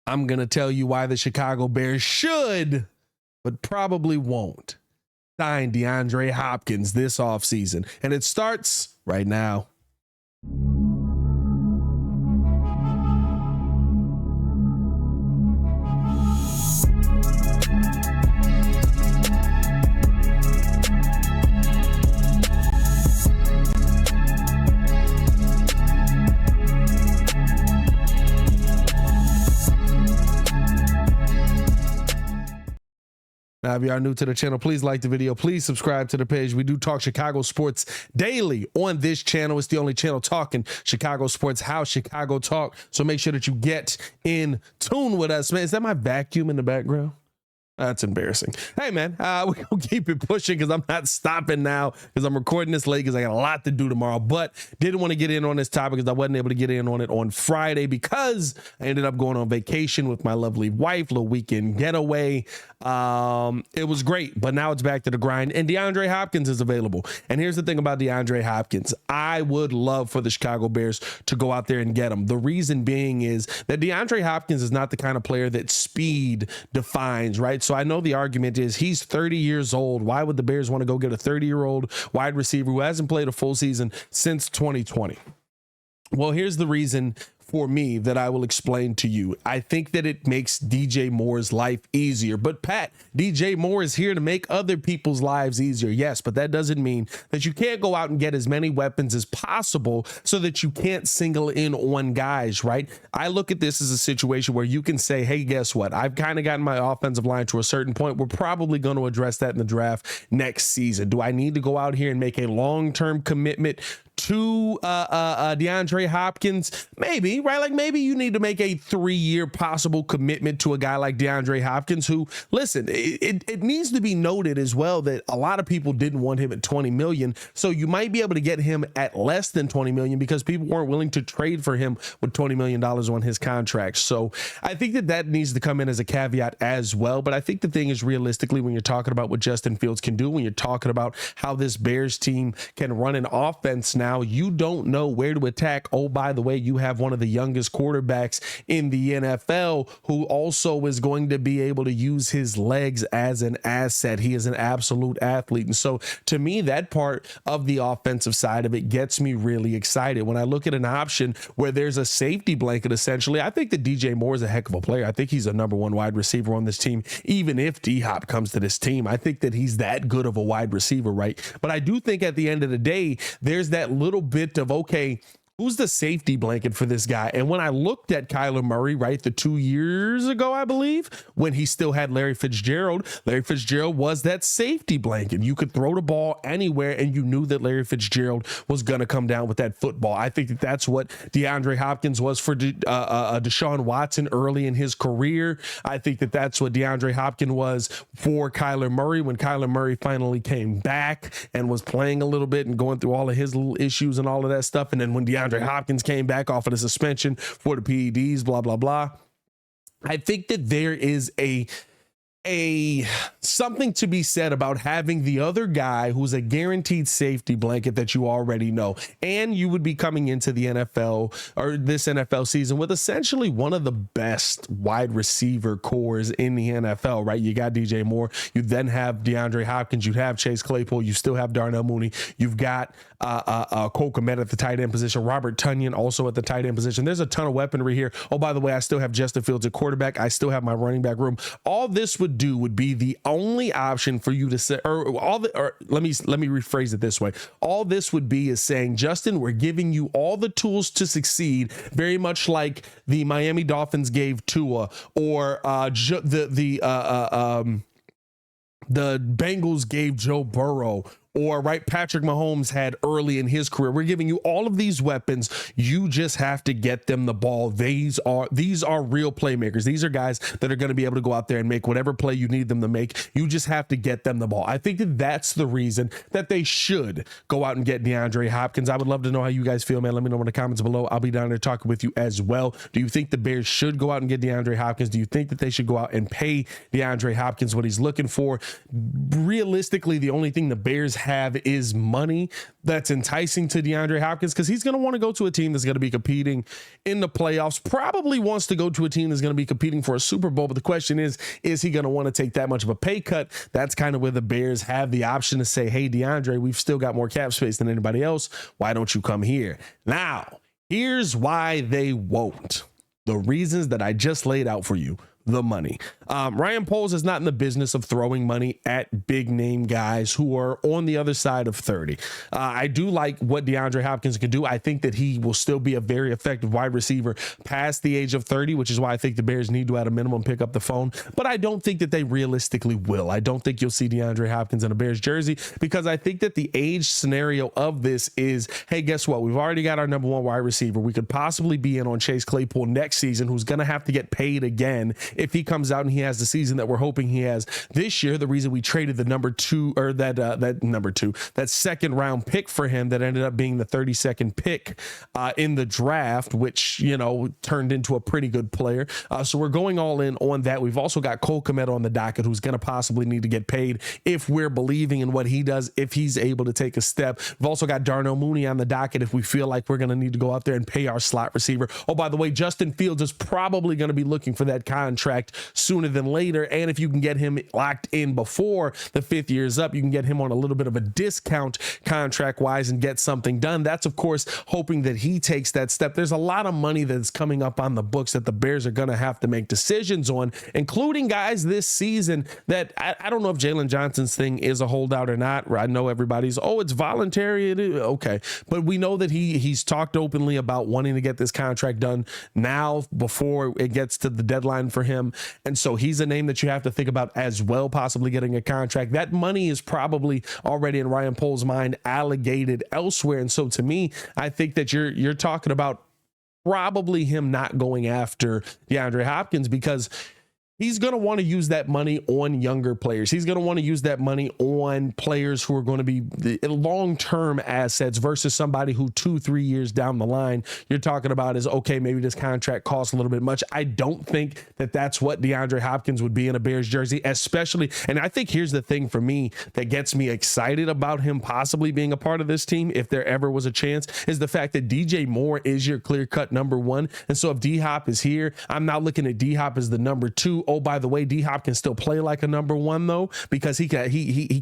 I'm going to tell you why the Chicago Bears should, but probably won't, sign DeAndre Hopkins this offseason. And it starts right now. Now, if you are new to the channel, please like the video. Please subscribe to the page. We do talk Chicago sports daily on this channel. It's the only channel talking Chicago sports, how Chicago talk. So make sure that you get in tune with us, man. Is that my vacuum in the background? That's embarrassing. Hey, man, we're going to keep it pushing because I'm not stopping now because I'm recording this late because I got a lot to do tomorrow. But didn't want to get in on this topic because I wasn't able to get in on it on Friday because I ended up going on vacation with my lovely wife, little weekend getaway. It was great, but now it's back to the grind. And DeAndre Hopkins is available. And here's the thing about DeAndre Hopkins. I would love for the Chicago Bears to go out there and get him. The reason being is that DeAndre Hopkins is not the kind of player that speed defines, right? So I know the argument is he's 30 years old. Why would the Bears want to go get a 30-year-old wide receiver who hasn't played a full season since 2020? Well, here's the reason for me that I will explain to you. I think that it makes DJ Moore's life easier. But Pat, DJ Moore is here to make other people's lives easier. Yes, but that doesn't mean that you can't go out and get as many weapons as possible so that you can't single in on guys, right? I look at this as a situation where you can say, hey, guess what? I've kind of gotten my offensive line to a certain point. We're probably going to address that in the draft next season. Do I need to go out here and make a long-term commitment to DeAndre Hopkins? Maybe, right? Like maybe you need to make a 3-year possible commitment to a guy like DeAndre Hopkins who, listen, it needs to be noted as well that a lot of people didn't want him at 20 million. So you might be able to get him at less than 20 million because people weren't willing to trade for him with $20 million on his contract. So I think that needs to come in as a caveat as well. But I think the thing is, realistically, when you're talking about what Justin Fields can do, when you're talking about how this Bears team can run an offense now, you don't know where to attack. Oh, by the way, you have one of the youngest quarterbacks in the NFL who also is going to be able to use his legs as an asset. He is an absolute athlete. And so to me, that part of the offensive side of it gets me really excited. When I look at an option where there's a safety blanket, essentially, I think that DJ Moore is a heck of a player. I think he's a number one wide receiver on this team. Even if D-Hop comes to this team, I think that he's that good of a wide receiver, right? But I do think at the end of the day, there's that little bit of, okay, who's the safety blanket for this guy? And when I looked at Kyler Murray, right, the 2 years ago, I believe, when he still had Larry Fitzgerald was that safety blanket. You could throw the ball anywhere and you knew that Larry Fitzgerald was going to come down with that football. I think that that's what DeAndre Hopkins was for Deshaun Watson early in his career. I think that that's what DeAndre Hopkins was for Kyler Murray when Kyler Murray finally came back and was playing a little bit and going through all of his little issues and all of that stuff. And then when DeAndre Hopkins came back off of the suspension for the PEDs, blah, blah, blah. I think that there is a something to be said about having the other guy who's a guaranteed safety blanket that you already know. And you would be coming into the NFL or this NFL season with essentially one of the best wide receiver cores in the NFL, right? You got DJ Moore. You then have DeAndre Hopkins. You have Chase Claypool. You still have Darnell Mooney. You've got Cole Kmet at the tight end position. Robert Tonyan also at the tight end position. There's a ton of weaponry here. Oh, by the way, I still have Justin Fields at quarterback. I still have my running back room. All this would be the only option for you to say, or let me rephrase it this way. All this would be is saying, Justin, we're giving you all the tools to succeed, very much like the Miami Dolphins gave Tua, or the Bengals gave Joe Burrow, or right, Patrick Mahomes had early in his career. We're giving you all of these weapons. You just have to get them the ball. These are real playmakers. These are guys that are going to be able to go out there and make whatever play you need them to make. You just have to get them the ball. I think that that's the reason that they should go out and get DeAndre Hopkins. I would love to know how you guys feel, man. Let me know in the comments below. I'll be down there talking with you as well. Do you think the Bears should go out and get DeAndre Hopkins? Do you think that they should go out and pay DeAndre Hopkins what he's looking for? Realistically, the only thing the Bears have is money that's enticing to DeAndre Hopkins, because he's going to want to go to a team that's going to be competing in the playoffs, probably wants to go to a team that's going to be competing for a Super Bowl. But the question is he going to want to take that much of a pay cut? That's kind of where the Bears have the option to say, hey, DeAndre, we've still got more cap space than anybody else. Why don't you come here? Now, here's why they won't. The reasons that I just laid out for you. The money. Ryan Poles is not in the business of throwing money at big name guys who are on the other side of 30. I do like what DeAndre Hopkins can do. I think that he will still be a very effective wide receiver past the age of 30, which is why I think the Bears need to at a minimum pick up the phone. But I don't think that they realistically will. I don't think you'll see DeAndre Hopkins in a Bears jersey, because I think that the age scenario of this is, hey, guess what? We've already got our number one wide receiver. We could possibly be in on Chase Claypool next season, who's going to have to get paid again if he comes out and he has the season that we're hoping he has this year. The reason we traded the that second round pick for him that ended up being the 32nd pick in the draft, which, you know, turned into a pretty good player. So we're going all in on that. We've also got Cole Kmet on the docket, who's going to possibly need to get paid if we're believing in what he does, if he's able to take a step. We've also got Darnell Mooney on the docket if we feel like we're going to need to go out there and pay our slot receiver. Oh, by the way, Justin Fields is probably going to be looking for that contract sooner than later. And if you can get him locked in before the 5th year is up, you can get him on a little bit of a discount contract wise and get something done. That's, of course, hoping that he takes that step. There's a lot of money that's coming up on the books that the Bears are going to have to make decisions on, including guys this season that I don't know if Jalen Johnson's thing is a holdout or not. I know everybody's, oh, it's voluntary. It is. Okay. But we know that he's talked openly about wanting to get this contract done now before it gets to the deadline for him. And so he's a name that you have to think about as well, possibly getting a contract. That money is probably already in Ryan Poles' mind allocated elsewhere. And so to me, I think that you're talking about probably him not going after DeAndre Hopkins, because he's going to want to use that money on younger players. He's going to want to use that money on players who are going to be long-term assets versus somebody who 2-3 years down the line you're talking about is, okay, maybe this contract costs a little bit much. I don't think that that's what DeAndre Hopkins would be in a Bears jersey, especially. And I think here's the thing for me that gets me excited about him possibly being a part of this team, if there ever was a chance, is the fact that DJ Moore is your clear-cut number one. And so if D-Hop is here, I'm not looking at D-Hop as the number two. Oh, by the way, D-Hop can still play like a number one, though, because he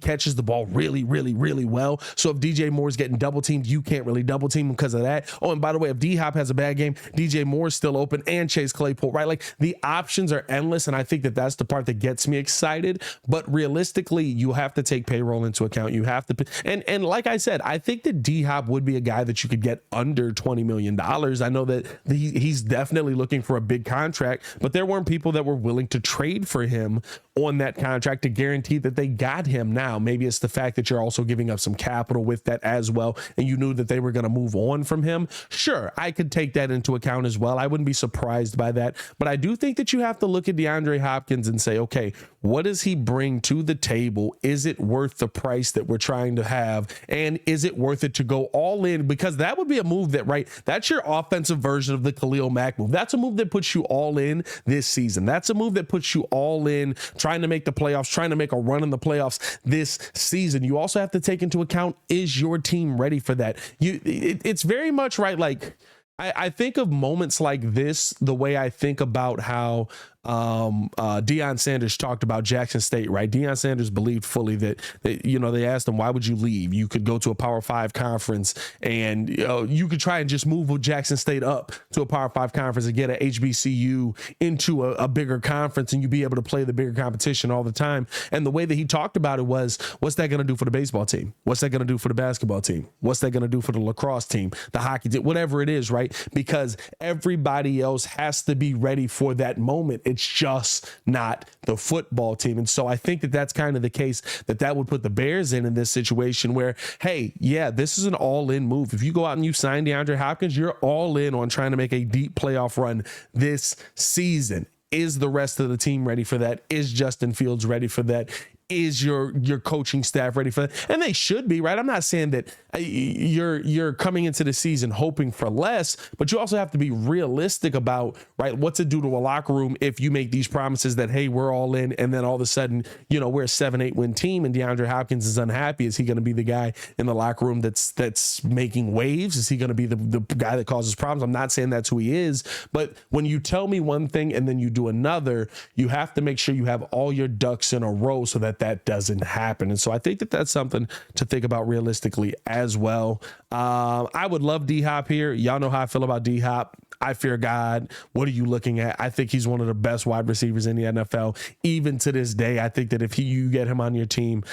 catches the ball really, really, really well. So if DJ Moore's getting double teamed, you can't really double team him because of that. Oh, and by the way, if D-Hop has a bad game, DJ Moore's still open, and Chase Claypool, right? Like, the options are endless, and I think that that's the part that gets me excited. But realistically, you have to take payroll into account. You have to, and like I said, I think that D-Hop would be a guy that you could get under $20 million. I know that he's definitely looking for a big contract, but there weren't people that were willing to trade for him on that contract to guarantee that they got him. Now, maybe it's the fact that you're also giving up some capital with that as well, and you knew that they were going to move on from him. Sure, I could take that into account as well. I wouldn't be surprised by that, but I do think that you have to look at DeAndre Hopkins and say, okay, what does he bring to the table? Is it worth the price that we're trying to have? And is it worth it to go all in? Because that would be a move that, right, that's your offensive version of the Khalil Mack move. That's a move that puts you all in this season. That's a move that puts you all in trying to make the playoffs, trying to make a run in the playoffs this season. You also have to take into account, is your team ready for that? It's very much right. Like, I think of moments like this the way I think about how Deion Sanders talked about Jackson State, right? Deion Sanders believed fully that, they asked him, why would you leave? You could go to a Power 5 conference and you could try and just move with Jackson State up to a Power 5 conference and get an HBCU into a bigger conference, and you'd be able to play the bigger competition all the time. And the way that he talked about it was, what's that going to do for the baseball team? What's that going to do for the basketball team? What's that going to do for the lacrosse team, the hockey team, whatever it is, right? Because everybody else has to be ready for that moment. It's just not the football team. And so I think that that's kind of the case that would put the Bears in this situation where, hey, yeah, this is an all-in move. If you go out and you sign DeAndre Hopkins, you're all in on trying to make a deep playoff run this season. Is the rest of the team ready for that? Is Justin Fields ready for that? is your coaching staff ready for that? And they should be, right? I'm not saying that you're coming into the season hoping for less, but you also have to be realistic about, right, what's it do to a locker room if you make these promises that, hey, we're all in, and then all of a sudden, you know, we're a 7-8 win team and Deandre Hopkins is unhappy. Is he going to be the guy in the locker room that's making waves? Is he going to be the guy that causes problems? I'm not saying that's who he is, but when you tell me one thing and then you do another, you have to make sure you have all your ducks in a row so that doesn't happen. And so I think that that's something to think about realistically as well. I would love D-Hop here. Y'all know how I feel about D-Hop. I fear God. What are you looking at? I think he's one of the best wide receivers in the NFL. Even to this day, I think that if you get him on your team,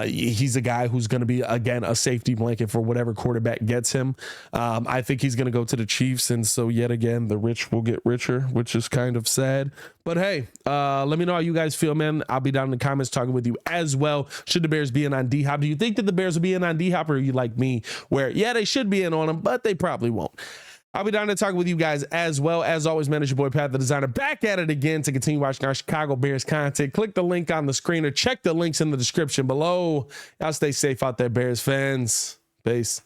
he's a guy who's going to be, again, a safety blanket for whatever quarterback gets him. I think he's going to go to the Chiefs. And so yet again, the rich will get richer, which is kind of sad. But hey, let me know how you guys feel, man. I'll be down in the comments talking with you as well. Should the Bears be in on D-Hop? Do you think that the Bears will be in on D-Hop, or are you like me where, yeah, they should be in on him, but they probably won't? I'll be down there talking with you guys as well. As always, man, it's your boy, Pat the Designer, back at it again to continue watching our Chicago Bears content. Click the link on the screen or check the links in the description below. Y'all stay safe out there, Bears fans. Peace.